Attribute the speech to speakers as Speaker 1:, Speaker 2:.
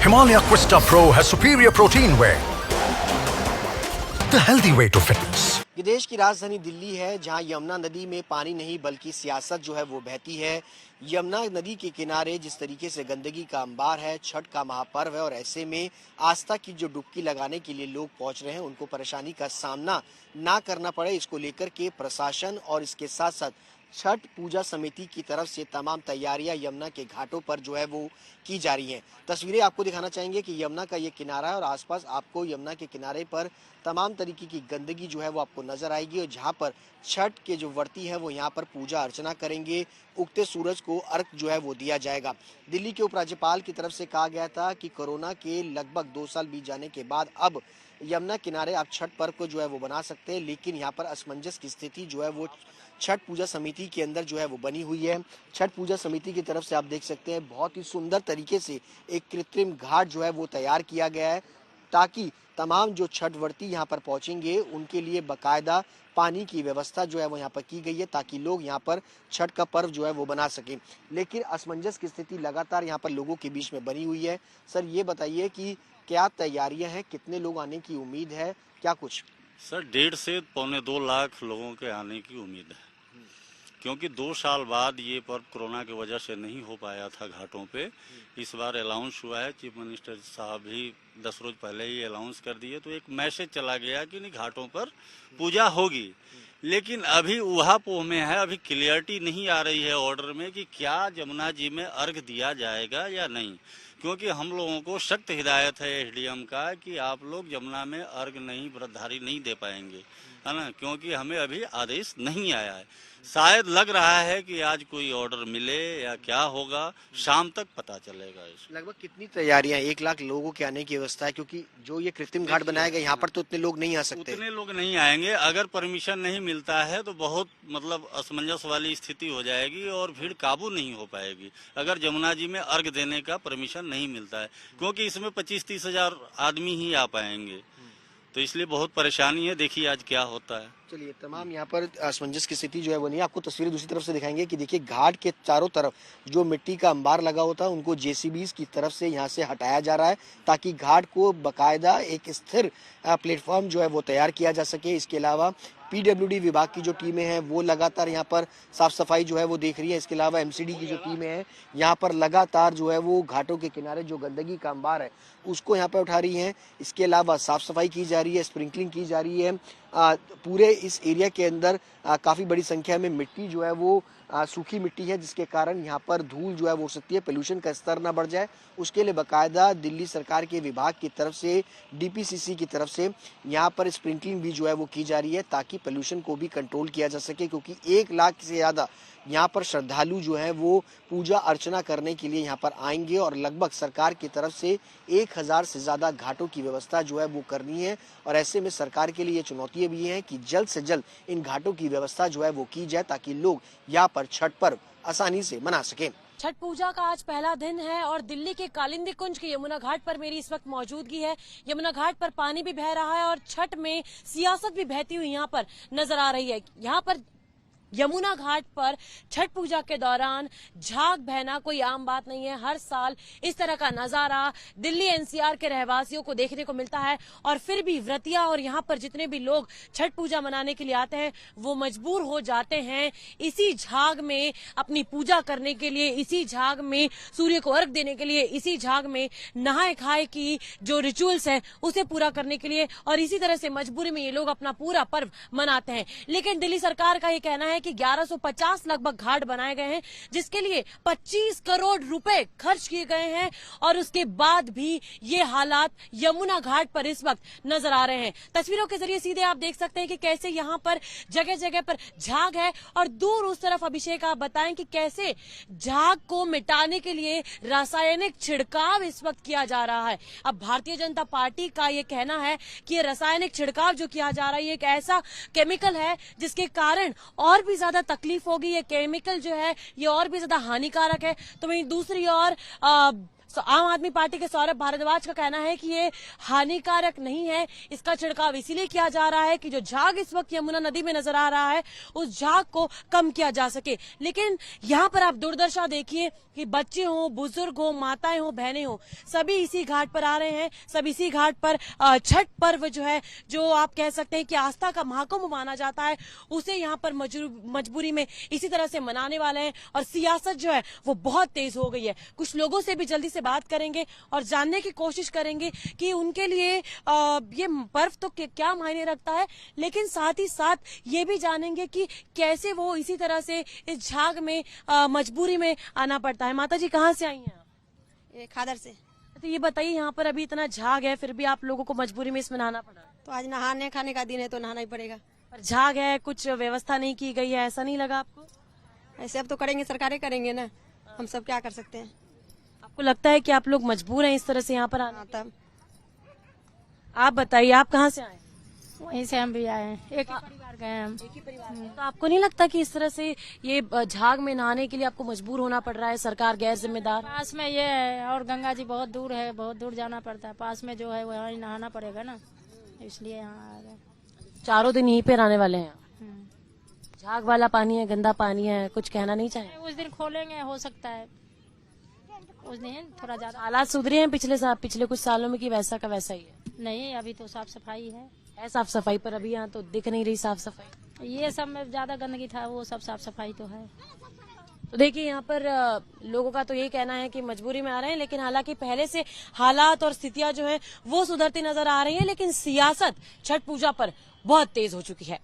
Speaker 1: Himalaya Quista Pro has superior protein whey, the healthy way to fitness.
Speaker 2: ये देश की राजधानी दिल्ली है, जहां यमुना नदी में पानी नहीं बल्कि सियासत जो है वो बहती है। यमुना नदी के किनारे जिस तरीके से गंदगी का अंबार है, छठ का महापर्व है और ऐसे में आस्था की जो डुबकी लगाने के लिए लोग पहुंच रहे हैं, उनको परेशानी का सामना ना करना पड़े, इसको लेकर के प्रशासन और इसके साथ साथ छठ पूजा समिति की तरफ से तमाम तैयारियां यमुना के घाटों पर जो है वो की जा रही हैं। तस्वीरें आपको दिखाना चाहेंगे कि यमुना का ये किनारा है और आसपास आपको यमुना के किनारे पर तमाम तरीके की गंदगी जो है वो आपको नजर आएगी और जहां पर छठ के जो व्रती है वो यहाँ पर पूजा अर्चना करेंगे, उगते सूरज को अर्घ जो है वो दिया जाएगा। दिल्ली के उपराज्यपाल की तरफ से कहा गया था कि कोरोना के लगभग 2 साल बीत जाने के बाद अब यमुना किनारे आप छठ पर्व को जो है वो बना सकते हैं, लेकिन यहाँ पर असमंजस की स्थिति जो है वो छठ पूजा समिति के अंदर जो है वो बनी हुई है। छठ पूजा समिति की तरफ से आप देख सकते हैं बहुत ही सुंदर तरीके से एक कृत्रिम घाट जो है वो तैयार किया गया है, ताकि तमाम जो छठ व्रती यहाँ पर पहुंचेंगे उनके लिए बकायदा पानी की व्यवस्था जो है वो यहाँ पर की गई है, ताकि लोग यहाँ पर छठ का पर्व जो है वो बना सकें। लेकिन असमंजस की स्थिति लगातार यहाँ पर लोगों के बीच में बनी हुई है। सर, ये बताइए कि क्या तैयारियां हैं, कितने लोग आने की उम्मीद है, क्या कुछ?
Speaker 3: सर 1.5 से पौने 2 लाख लोगों के आने की उम्मीद है, क्योंकि 2 साल बाद ये पर्व कोरोना की वजह से नहीं हो पाया था घाटों पे। इस बार अलाउंस हुआ है, चीफ मिनिस्टर साहब भी 10 रोज पहले ही अलाउंस कर दिए, तो एक मैसेज चला गया कि नहीं घाटों पर पूजा होगी। लेकिन अभी ऊहापोह में है, अभी क्लियरिटी नहीं आ रही है ऑर्डर में कि क्या जमुना जी में अर्घ दिया जाएगा या नहीं, क्योंकि हम लोगों को सख्त हिदायत है एसडीएम का कि आप लोग जमुना में अर्घ नहीं व्रतधारी नहीं दे पाएंगे, है ना, क्योंकि हमें अभी आदेश नहीं आया है। शायद लग रहा है कि आज कोई ऑर्डर मिले या क्या होगा, शाम तक पता चलेगा।
Speaker 2: लगभग कितनी तैयारियां, 1 लाख लोगों के आने की व्यवस्था है, क्योंकि जो ये कृत्रिम घाट बनाया गया यहाँ पर तो उतने लोग नहीं आ सकते।
Speaker 3: उतने लोग नहीं आएंगे, अगर परमिशन नहीं मिलता है तो बहुत मतलब असमंजस वाली स्थिति हो जाएगी और भीड़ काबू नहीं हो पाएगी अगर जमुना जी में अर्घ देने का परमिशन नहीं मिलता है, क्योंकि इसमें 25-30 हजार आदमी ही आ पाएंगे, तो इसलिए बहुत परेशानी है। देखिए आज क्या होता है।
Speaker 2: चलिए, तमाम यहाँ पर असमंजस की स्थिति जो है वो नहीं, आपको तस्वीरें दूसरी तरफ से दिखाएंगे कि देखिए घाट के चारों तरफ जो मिट्टी का अंबार लगा होता है उनको जेसीबीज की तरफ से यहाँ से हटाया जा रहा है, ताकि घाट को बकायदा एक स्थिर प्लेटफॉर्म जो है वो तैयार किया जा सके। इसके अलावा पीडब्ल्यूडी विभाग की जो टीमें हैं वो लगातार यहाँ पर साफ सफाई जो है वो देख रही है। इसके अलावा एमसीडी की जो टीमें हैं यहाँ पर लगातार जो है वो घाटों के किनारे जो गंदगी का अंबार है उसको यहाँ पर उठा रही हैं। इसके अलावा साफ सफाई की जा रही है, स्प्रिंकलिंग की जा रही है। पूरे इस एरिया के अंदर काफ़ी बड़ी संख्या में मिट्टी जो है वो सूखी मिट्टी है, जिसके कारण यहाँ पर धूल जो है वो हो सकती है, पोल्यूशन का स्तर ना बढ़ जाए। उसके लिए बाकायदा दिल्ली सरकार के विभाग की तरफ से, डीपीसीसी की तरफ से यहाँ पर स्प्रिंकलिंग भी जो है वो की जा रही है, ताकि पोल्यूशन को भी कंट्रोल किया जा सके, क्योंकि 1 लाख से ज़्यादा यहाँ पर श्रद्धालु जो है वो पूजा अर्चना करने के लिए यहाँ पर आएंगे और लगभग सरकार की तरफ से 1000 से ज़्यादा घाटों की व्यवस्था जो है वो करनी है। और ऐसे में सरकार के लिए ये चुनौतियाँ भी हैं कि जल्द से जल्द इन घाटों की व्यवस्था जो है वो की जाए, ताकि लोग यहाँ पर छठ पर्व आसानी से मना सकें।
Speaker 4: छठ पूजा का आज पहला दिन है और दिल्ली के कालिंदी कुंज के यमुना घाट पर मेरी इस वक्त मौजूदगी है। यमुना घाट पर पानी भी बह रहा है और छठ में सियासत भी बहती हुई यहाँ पर नजर आ रही है। यहाँ पर यमुना घाट पर छठ पूजा के दौरान झाग बहना कोई आम बात नहीं है। हर साल इस तरह का नजारा दिल्ली एनसीआर के रहवासियों को देखने को मिलता है और फिर भी व्रतिया और यहाँ पर जितने भी लोग छठ पूजा मनाने के लिए आते हैं वो मजबूर हो जाते हैं इसी झाग में अपनी पूजा करने के लिए, इसी झाग में सूर्य को अर्घ देने के लिए, इसी झाग में नहाए खाए की जो रिचुअल्स है उसे पूरा करने के लिए, और इसी तरह से मजबूरी में ये लोग अपना पूरा पर्व मनाते हैं। लेकिन दिल्ली सरकार का ये कहना है कि 1150 लगभग घाट बनाए गए हैं, जिसके लिए 25 करोड़ रुपए खर्च किए गए हैं, और उसके बाद भी ये हालात यमुना घाट पर इस वक्त नजर आ रहे हैं। तस्वीरों के जरिए सीधे आप देख सकते हैं कि कैसे यहाँ पर जगह जगह पर झाग है और दूर उस तरफ अभिषेक आप बताएं कि कैसे झाग को मिटाने के लिए रासायनिक छिड़काव इस वक्त किया जा रहा है। अब भारतीय जनता पार्टी का ये कहना है कि ये रासायनिक छिड़काव जो किया जा रहा है ये एक ऐसा केमिकल है जिसके कारण और भी ज्यादा तकलीफ होगी। ये केमिकल जो है ये और भी ज्यादा हानिकारक है। तो वहीं दूसरी ओर आम आदमी पार्टी के सौरभ भारद्वाज का कहना है कि ये हानिकारक नहीं है, इसका छिड़काव इसीलिए किया जा रहा है कि जो झाग इस वक्त यमुना नदी में नजर आ रहा है उस झाग को कम किया जा सके। लेकिन यहाँ पर आप दुर्दशा देखिए कि बच्चे हो, बुजुर्ग हो, माताएं हो, बहनें हो, सभी इसी घाट पर आ रहे हैं। सब इसी घाट पर छठ पर्व जो है, जो आप कह सकते हैं कि आस्था का महाकुंभ माना जाता है, उसे यहाँ पर मजबूरी में इसी तरह से मनाने वाले हैं। और सियासत जो है वो बहुत तेज हो गई है। कुछ लोगों से भी जल्दी से बात करेंगे और जानने की कोशिश करेंगे कि उनके लिए ये पर्व तो क्या मायने रखता है, लेकिन साथ ही साथ ये भी जानेंगे कि कैसे वो इसी तरह से इस झाग में मजबूरी में आना पड़ता है। माता जी कहाँ से आई हैं आप?
Speaker 5: ये खादर से।
Speaker 4: तो ये बताइए, यहाँ पर अभी इतना झाग है फिर भी आप लोगों को मजबूरी में इसमें नहाना पड़ा?
Speaker 5: तो आज नहाने खाने का दिन है तो नहाना ही पड़ेगा।
Speaker 4: पर झाग है, कुछ व्यवस्था नहीं की गई है, ऐसा नहीं लगा आपको?
Speaker 5: ऐसे अब तो करेंगे, सरकारें करेंगे ना, हम सब क्या कर सकते हैं।
Speaker 4: आपको लगता है कि आप लोग मजबूर हैं इस तरह से यहाँ पर आना?
Speaker 5: हाँ, तब
Speaker 4: आप बताइए, आप कहाँ से आए?
Speaker 6: वहीं से हम भी आए हैं, एक ही परिवार गए हम।
Speaker 4: एक ही परिवार से। तो आपको नहीं लगता कि इस तरह से ये झाग में नहाने के लिए आपको मजबूर होना पड़ रहा है? सरकार गैर जिम्मेदार।
Speaker 6: पास में ये है और गंगा जी बहुत दूर है, बहुत दूर जाना पड़ता है। पास में जो है वहाँ ही नहाना पड़ेगा ना, इसलिए यहाँ आ गए।
Speaker 4: 4 दिन यहीं पे रहने वाले हैं। झाग वाला पानी है, गंदा पानी है, कुछ कहना नहीं चाहे?
Speaker 6: उस दिन खोलेंगे, हो सकता है उस दिन थोड़ा ज्यादा।
Speaker 4: हालात सुधरे हैं पिछले कुछ सालों में कि वैसा का वैसा ही है?
Speaker 6: नहीं, अभी तो साफ सफाई है
Speaker 4: साफ सफाई, पर अभी यहाँ तो दिख नहीं रही साफ सफाई।
Speaker 6: ये सब में ज्यादा गंदगी था, वो सब साफ सफाई तो है।
Speaker 4: तो देखिए, यहाँ पर लोगों का तो ये कहना है कि मजबूरी में आ रहे हैं, लेकिन हालांकि पहले से हालात और स्थितियां जो हैं वो सुधरती नजर आ रही हैं, लेकिन सियासत छठ पूजा पर बहुत तेज हो चुकी है।